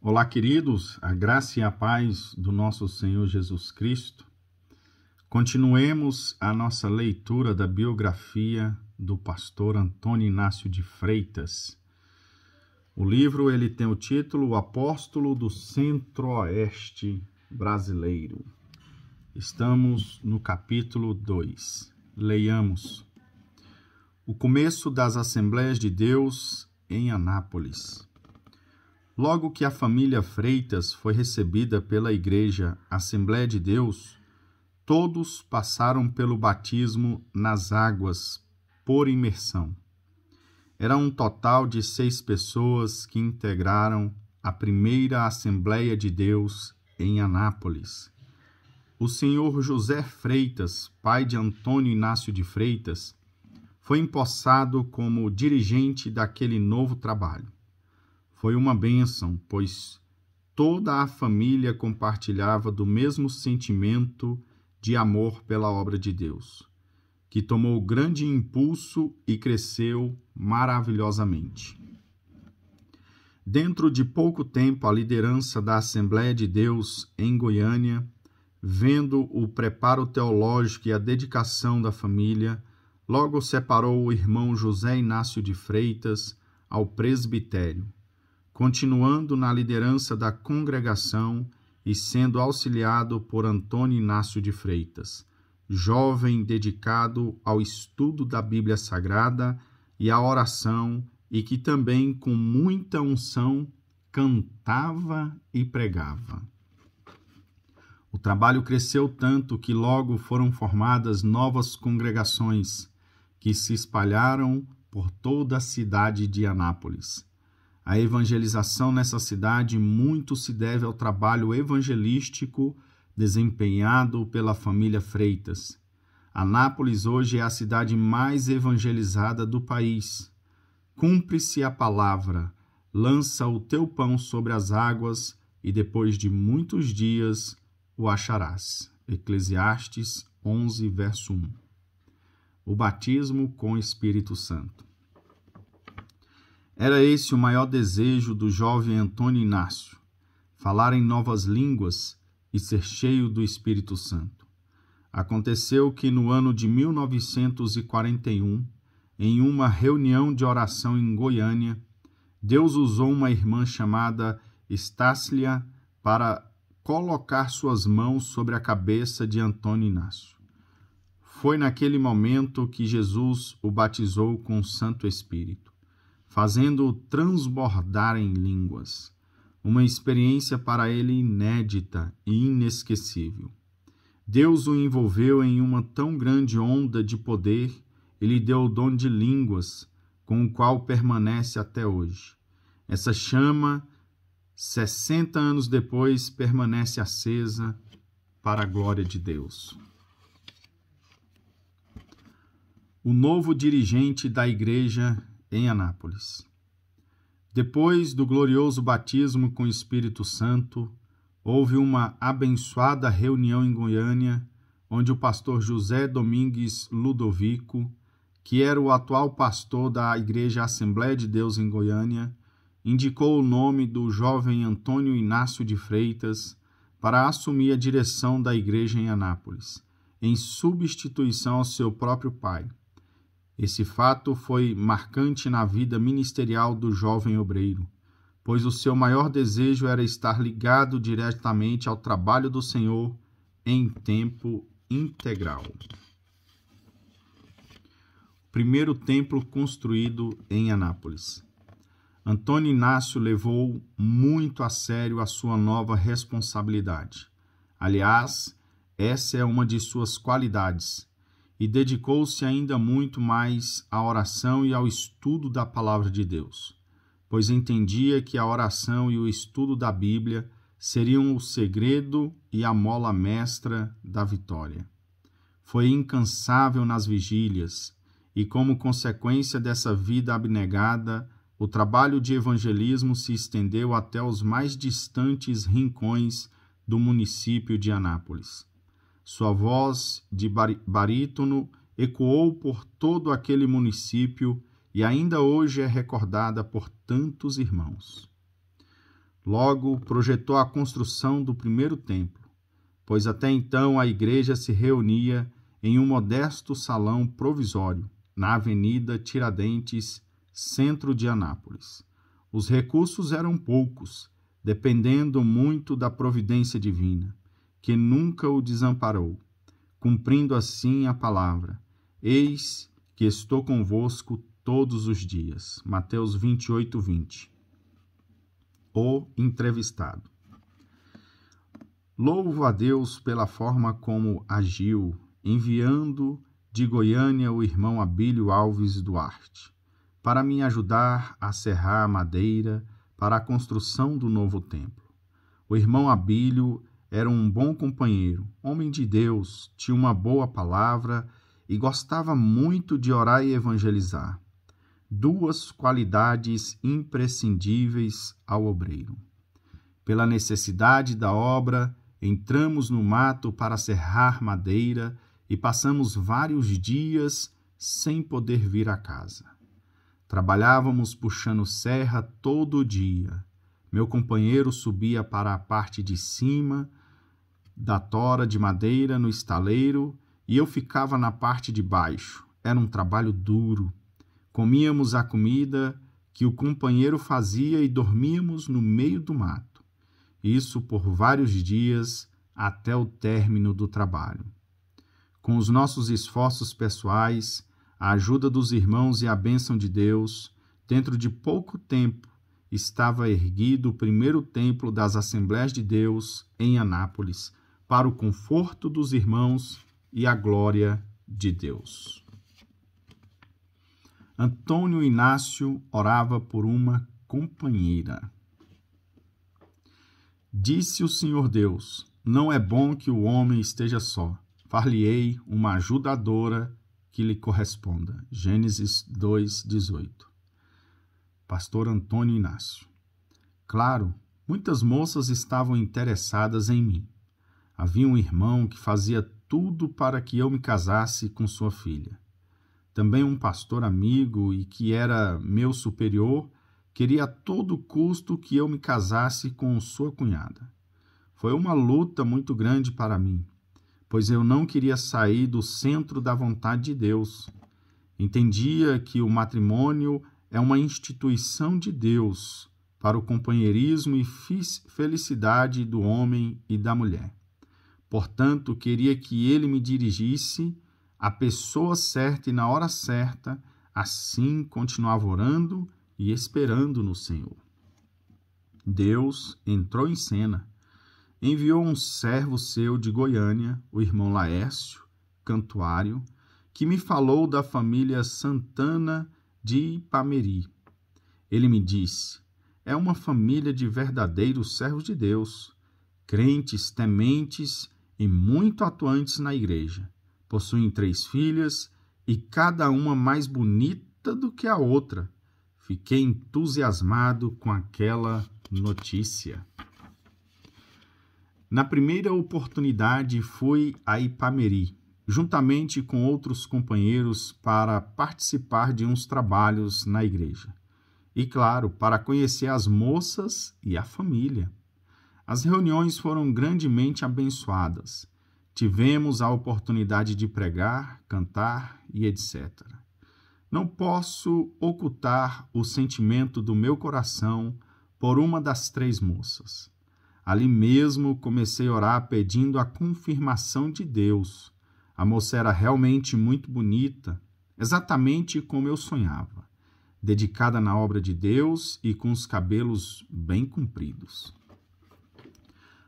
Olá, queridos, a graça e a paz do nosso Senhor Jesus Cristo. Continuemos a nossa leitura da biografia do pastor Antônio Inácio de Freitas. O livro ele tem o título O Apóstolo do Centro-Oeste Brasileiro. Estamos no capítulo 2. Leiamos. O começo das Assembleias de Deus em Anápolis. Logo que a família Freitas foi recebida pela Igreja Assembleia de Deus, todos passaram pelo batismo nas águas por imersão. Era um total de 6 pessoas que integraram a primeira Assembleia de Deus em Anápolis. O senhor José Freitas, pai de Antônio Inácio de Freitas, foi empossado como dirigente daquele novo trabalho. Foi uma bênção, pois toda a família compartilhava do mesmo sentimento de amor pela obra de Deus, que tomou grande impulso e cresceu maravilhosamente. Dentro de pouco tempo, a liderança da Assembleia de Deus em Goiânia, vendo o preparo teológico e a dedicação da família, logo separou o irmão José Inácio de Freitas ao presbitério, continuando na liderança da congregação e sendo auxiliado por Antônio Inácio de Freitas, jovem dedicado ao estudo da Bíblia Sagrada e à oração e que também, com muita unção, cantava e pregava. O trabalho cresceu tanto que logo foram formadas novas congregações que se espalharam por toda a cidade de Anápolis. A evangelização nessa cidade muito se deve ao trabalho evangelístico desempenhado pela família Freitas. Anápolis hoje é a cidade mais evangelizada do país. Cumpre-se a palavra, lança o teu pão sobre as águas e depois de muitos dias o acharás. Eclesiastes 11, verso 1. O batismo com o Espírito Santo. Era esse o maior desejo do jovem Antônio Inácio, falar em novas línguas e ser cheio do Espírito Santo. Aconteceu que no ano de 1941, em uma reunião de oração em Goiânia, Deus usou uma irmã chamada Estácia para colocar suas mãos sobre a cabeça de Antônio Inácio. Foi naquele momento que Jesus o batizou com o Santo Espírito, fazendo-o transbordar em línguas, uma experiência para ele inédita e inesquecível. Deus o envolveu em uma tão grande onda de poder e lhe deu o dom de línguas, com o qual permanece até hoje. Essa chama, 60 anos depois, permanece acesa para a glória de Deus. O novo dirigente da igreja em Anápolis. Depois do glorioso batismo com o Espírito Santo, houve uma abençoada reunião em Goiânia, onde o pastor José Domingues Ludovico, que era o atual pastor da Igreja Assembleia de Deus em Goiânia, indicou o nome do jovem Antônio Inácio de Freitas para assumir a direção da igreja em Anápolis, em substituição ao seu próprio pai. Esse fato foi marcante na vida ministerial do jovem obreiro, pois o seu maior desejo era estar ligado diretamente ao trabalho do Senhor em tempo integral. Primeiro templo construído em Anápolis. Antônio Inácio levou muito a sério a sua nova responsabilidade. Aliás, essa é uma de suas qualidades, e dedicou-se ainda muito mais à oração e ao estudo da palavra de Deus, pois entendia que a oração e o estudo da Bíblia seriam o segredo e a mola mestra da vitória. Foi incansável nas vigílias e, como consequência dessa vida abnegada, o trabalho de evangelismo se estendeu até os mais distantes rincões do município de Anápolis. Sua voz de barítono ecoou por todo aquele município e ainda hoje é recordada por tantos irmãos. Logo, projetou a construção do primeiro templo, pois até então a igreja se reunia em um modesto salão provisório, na Avenida Tiradentes, centro de Anápolis. Os recursos eram poucos, dependendo muito da providência divina, que nunca o desamparou, cumprindo assim a palavra: eis que estou convosco todos os dias. Mateus 28, 20. O entrevistado. Louvo a Deus pela forma como agiu, enviando de Goiânia o irmão Abílio Alves Duarte, para me ajudar a serrar madeira para a construção do novo templo. O irmão Abílio era um bom companheiro, homem de Deus, tinha uma boa palavra e gostava muito de orar e evangelizar. Duas qualidades imprescindíveis ao obreiro. Pela necessidade da obra, entramos no mato para serrar madeira e passamos vários dias sem poder vir a casa. Trabalhávamos puxando serra todo dia. Meu companheiro subia para a parte de cima da tora de madeira no estaleiro e eu ficava na parte de baixo. Era um trabalho duro. Comíamos a comida que o companheiro fazia e dormíamos no meio do mato. Isso por vários dias até o término do trabalho. Com os nossos esforços pessoais, a ajuda dos irmãos e a bênção de Deus, dentro de pouco tempo estava erguido o primeiro templo das Assembleias de Deus em Anápolis, para o conforto dos irmãos e a glória de Deus. Antônio Inácio orava por uma companheira. Disse o Senhor Deus: não é bom que o homem esteja só. Far-lhe-ei uma ajudadora que lhe corresponda. Gênesis 2:18. Pastor Antônio Inácio. Claro, muitas moças estavam interessadas em mim. Havia um irmão que fazia tudo para que eu me casasse com sua filha. Também um pastor amigo e que era meu superior queria a todo custo que eu me casasse com sua cunhada. Foi uma luta muito grande para mim, pois eu não queria sair do centro da vontade de Deus. Entendia que o matrimônio é uma instituição de Deus para o companheirismo e felicidade do homem e da mulher. Portanto, queria que ele me dirigisse a pessoa certa e na hora certa, assim continuava orando e esperando no Senhor. Deus entrou em cena, enviou um servo seu de Goiânia, o irmão Laércio, cantuário, que me falou da família Santana de Ipameri. Ele me disse: é uma família de verdadeiros servos de Deus, crentes, tementes e muito atuantes na igreja. Possuem 3 filhas e cada uma mais bonita do que a outra. Fiquei entusiasmado com aquela notícia. Na primeira oportunidade fui a Ipameri, juntamente com outros companheiros, para participar de uns trabalhos na igreja. E, claro, para conhecer as moças e a família. As reuniões foram grandemente abençoadas. Tivemos a oportunidade de pregar, cantar e etc. Não posso ocultar o sentimento do meu coração por uma das 3 moças. Ali mesmo comecei a orar pedindo a confirmação de Deus. A moça era realmente muito bonita, exatamente como eu sonhava, dedicada na obra de Deus e com os cabelos bem compridos.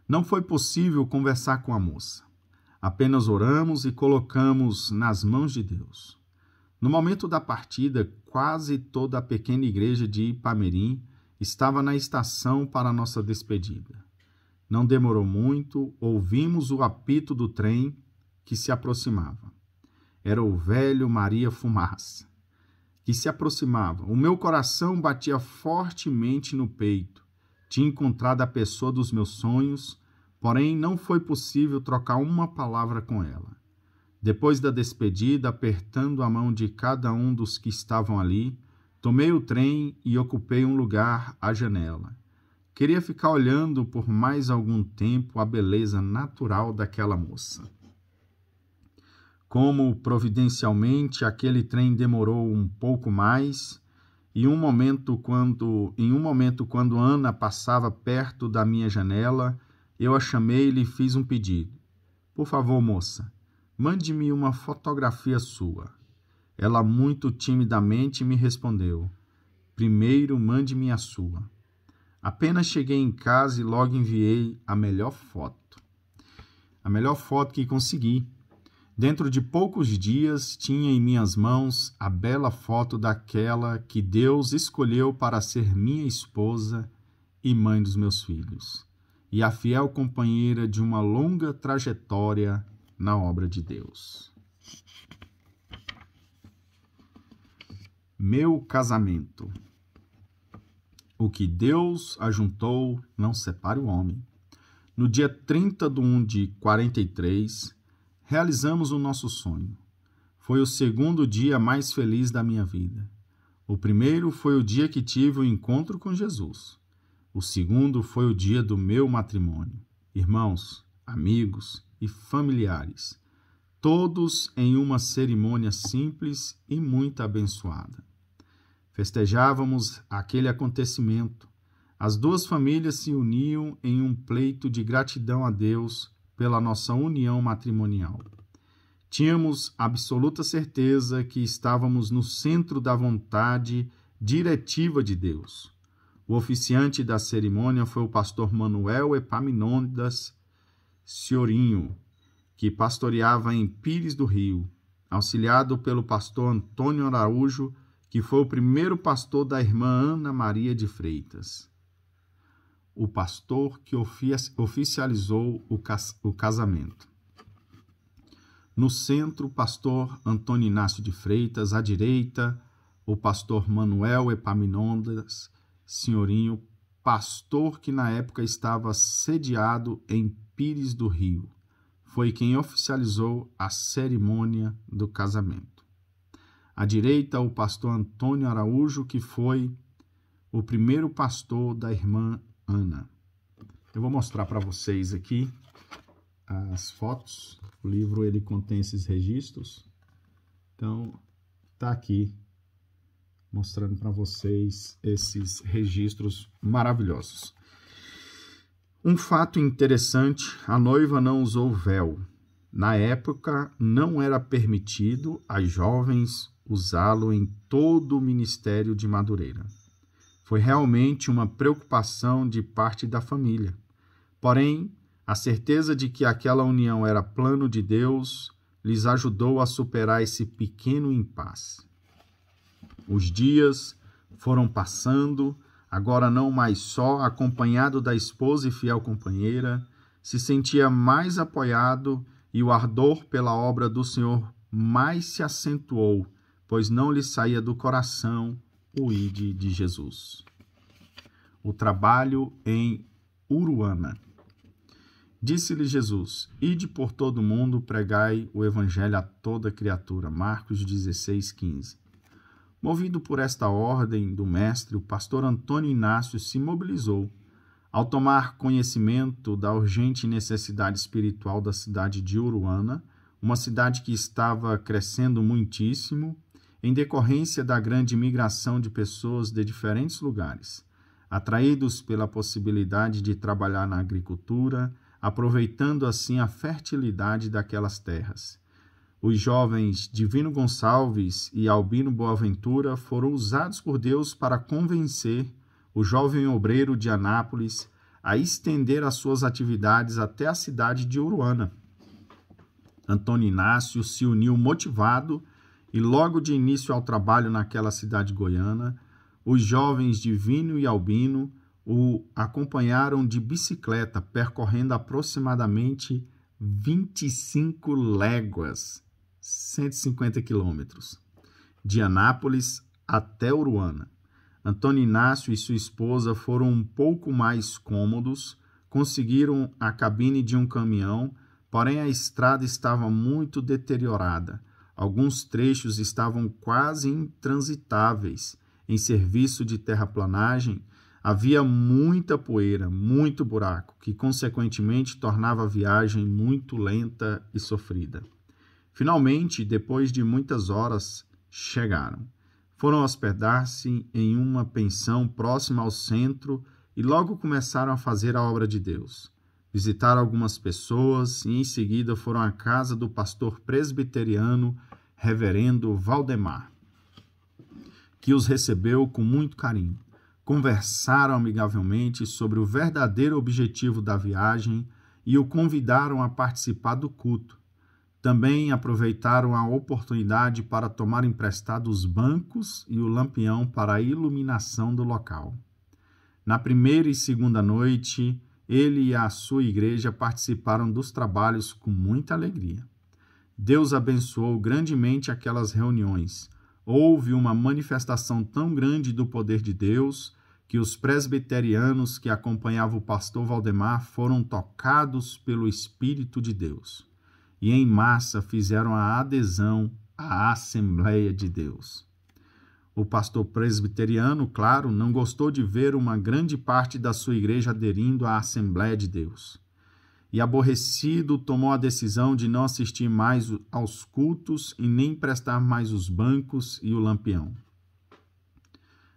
Não foi possível conversar com a moça. Apenas oramos e colocamos nas mãos de Deus. No momento da partida, quase toda a pequena igreja de Ipameri estava na estação para nossa despedida. Não demorou muito, ouvimos o apito do trem que se aproximava. Era o velho Maria Fumaça, que se aproximava. O meu coração batia fortemente no peito. Tinha encontrado a pessoa dos meus sonhos, porém não foi possível trocar uma palavra com ela. Depois da despedida, apertando a mão de cada um dos que estavam ali, tomei o trem e ocupei um lugar à janela. Queria ficar olhando por mais algum tempo a beleza natural daquela moça. Como providencialmente aquele trem demorou um pouco mais, em um momento quando Ana passava perto da minha janela, eu a chamei e lhe fiz um pedido. Por favor, moça, mande-me uma fotografia sua. Ela muito timidamente me respondeu. Primeiro mande-me a sua. Apenas cheguei em casa e logo enviei a melhor foto. A melhor foto que consegui. Dentro de poucos dias, tinha em minhas mãos a bela foto daquela que Deus escolheu para ser minha esposa e mãe dos meus filhos, e a fiel companheira de uma longa trajetória na obra de Deus. Meu casamento. O que Deus ajuntou, não separe o homem. No dia 30/1 de 43, realizamos o nosso sonho. Foi o segundo dia mais feliz da minha vida. O primeiro foi o dia que tive o encontro com Jesus. O segundo foi o dia do meu matrimônio. Irmãos, amigos e familiares, todos em uma cerimônia simples e muito abençoada. Festejávamos aquele acontecimento. As duas famílias se uniam em um pleito de gratidão a Deus pela nossa união matrimonial. Tínhamos absoluta certeza que estávamos no centro da vontade diretiva de Deus. O oficiante da cerimônia foi o pastor Manuel Epaminondas Senhorinho, que pastoreava em Pires do Rio, auxiliado pelo pastor Antônio Araújo, que foi o primeiro pastor da irmã Ana Maria de Freitas. O pastor que oficializou o casamento. No centro, o pastor Antônio Inácio de Freitas, à direita, o pastor Manuel Epaminondas Senhorinho, pastor que na época estava sediado em Pires do Rio. Foi quem oficializou a cerimônia do casamento. À direita, o pastor Antônio Araújo, que foi o primeiro pastor da irmã Ana. Eu vou mostrar para vocês aqui as fotos. O livro ele contém esses registros. Então, tá aqui mostrando para vocês esses registros maravilhosos. Um fato interessante, a noiva não usou véu. Na época, não era permitido às jovens usá-lo em todo o ministério de Madureira. Foi realmente uma preocupação de parte da família. Porém, a certeza de que aquela união era plano de Deus lhes ajudou a superar esse pequeno impasse. Os dias foram passando, agora não mais só, acompanhado da esposa e fiel companheira, se sentia mais apoiado e o ardor pela obra do Senhor mais se acentuou, pois não lhe saía do coração o ide de Jesus. O trabalho em Uruana. Disse-lhe Jesus, ide por todo o mundo, pregai o evangelho a toda criatura. Marcos 16:15. Movido por esta ordem do mestre, o pastor Antônio Inácio se mobilizou. Ao tomar conhecimento da urgente necessidade espiritual da cidade de Uruana, uma cidade que estava crescendo muitíssimo, em decorrência da grande migração de pessoas de diferentes lugares, atraídos pela possibilidade de trabalhar na agricultura, aproveitando assim a fertilidade daquelas terras. Os jovens Divino Gonçalves e Albino Boaventura foram usados por Deus para convencer o jovem obreiro de Anápolis a estender as suas atividades até a cidade de Uruana. Antônio Inácio se uniu motivado e logo de início ao trabalho naquela cidade goiana, os jovens Divino e Albino o acompanharam de bicicleta, percorrendo aproximadamente 25 léguas, 150 quilômetros, de Anápolis até Uruana. Antônio Inácio e sua esposa foram um pouco mais cômodos, conseguiram a cabine de um caminhão, porém a estrada estava muito deteriorada. Alguns trechos estavam quase intransitáveis. Em serviço de terraplanagem, Havia muita poeira, muito buraco, que consequentemente tornava a viagem muito lenta e sofrida. Finalmente, depois de muitas horas, chegaram. Foram hospedar-se em uma pensão próxima ao centro e logo começaram a fazer a obra de Deus. Visitaram algumas pessoas e em seguida foram à casa do pastor presbiteriano, reverendo Valdemar, que os recebeu com muito carinho. Conversaram amigavelmente sobre o verdadeiro objetivo da viagem e o convidaram a participar do culto. Também aproveitaram a oportunidade para tomar emprestado os bancos e o lampião para a iluminação do local. Na primeira e segunda noite, ele e a sua igreja participaram dos trabalhos com muita alegria. Deus abençoou grandemente aquelas reuniões. Houve uma manifestação tão grande do poder de Deus que os presbiterianos que acompanhavam o pastor Valdemar foram tocados pelo Espírito de Deus e em massa fizeram a adesão à Assembleia de Deus. O pastor presbiteriano, claro, não gostou de ver uma grande parte da sua igreja aderindo à Assembleia de Deus. E aborrecido, tomou a decisão de não assistir mais aos cultos e nem prestar mais os bancos e o lampião.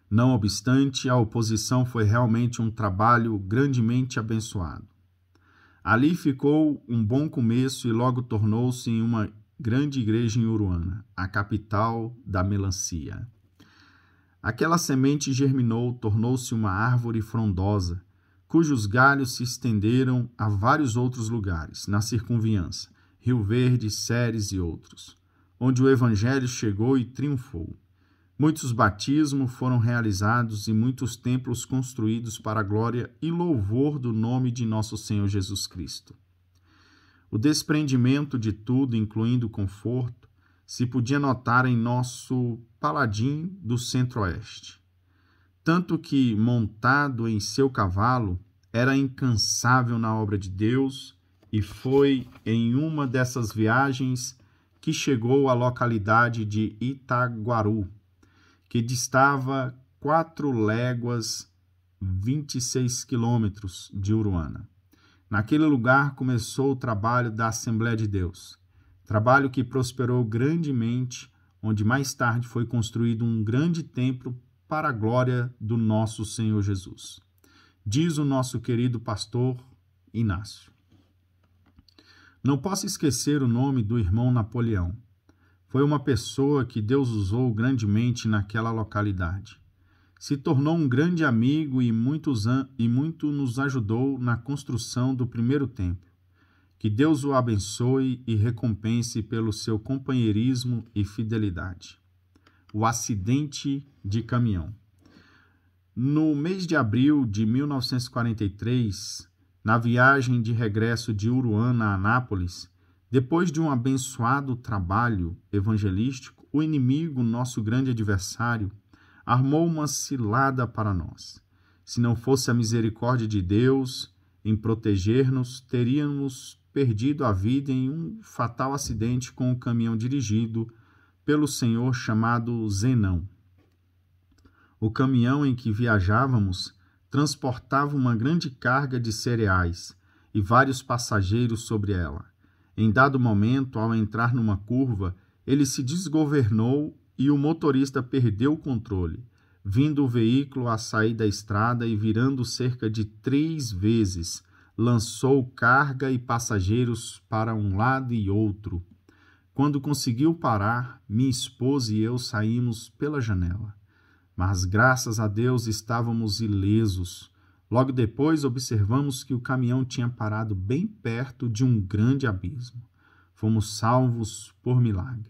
Não obstante, a oposição foi realmente um trabalho grandemente abençoado. Ali ficou um bom começo e logo tornou-se em uma grande igreja em Uruana, a capital da melancia. Aquela semente germinou, tornou-se uma árvore frondosa, cujos galhos se estenderam a vários outros lugares, na circunviança, Rio Verde, Ceres e outros, onde o Evangelho chegou e triunfou. Muitos batismos foram realizados e muitos templos construídos para a glória e louvor do nome de nosso Senhor Jesus Cristo. O desprendimento de tudo, incluindo o conforto, se podia notar em nosso paladim do centro-oeste. Tanto que, montado em seu cavalo, era incansável na obra de Deus e foi em uma dessas viagens que chegou à localidade de Itaguaru, que distava 4 léguas, 26 quilômetros de Uruana. Naquele lugar começou o trabalho da Assembleia de Deus, trabalho que prosperou grandemente, onde mais tarde foi construído um grande templo para a glória do nosso Senhor Jesus. Diz o nosso querido pastor Inácio. Não posso esquecer o nome do irmão Napoleão. Foi uma pessoa que Deus usou grandemente naquela localidade. Se tornou um grande amigo e muito nos ajudou na construção do primeiro templo. Que Deus o abençoe e recompense pelo seu companheirismo e fidelidade. O acidente de caminhão. No mês de abril de 1943, na viagem de regresso de Uruana a Anápolis, depois de um abençoado trabalho evangelístico, o inimigo, nosso grande adversário, armou uma cilada para nós. Se não fosse a misericórdia de Deus em proteger-nos, teríamos perdido a vida em um fatal acidente com um caminhão dirigido pelo senhor chamado Zenão. O caminhão em que viajávamos transportava uma grande carga de cereais e vários passageiros sobre ela. Em dado momento, ao entrar numa curva, ele se desgovernou e o motorista perdeu o controle, vindo o veículo a sair da estrada e virando cerca de 3 vezes, lançou carga e passageiros para um lado e outro. Quando conseguiu parar, minha esposa e eu saímos pela janela. Mas, graças a Deus, estávamos ilesos. Logo depois, observamos que o caminhão tinha parado bem perto de um grande abismo. Fomos salvos por milagre.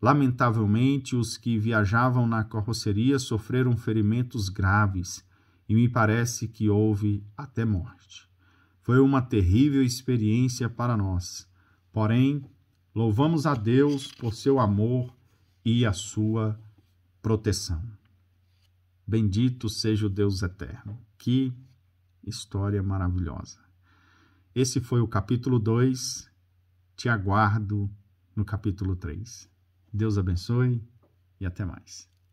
Lamentavelmente, os que viajavam na carroceria sofreram ferimentos graves e me parece que houve até morte. Foi uma terrível experiência para nós. Porém, louvamos a Deus por seu amor e a sua proteção. Bendito seja o Deus eterno. Que história maravilhosa. Esse foi o capítulo 2. Te aguardo no capítulo 3. Deus abençoe e até mais.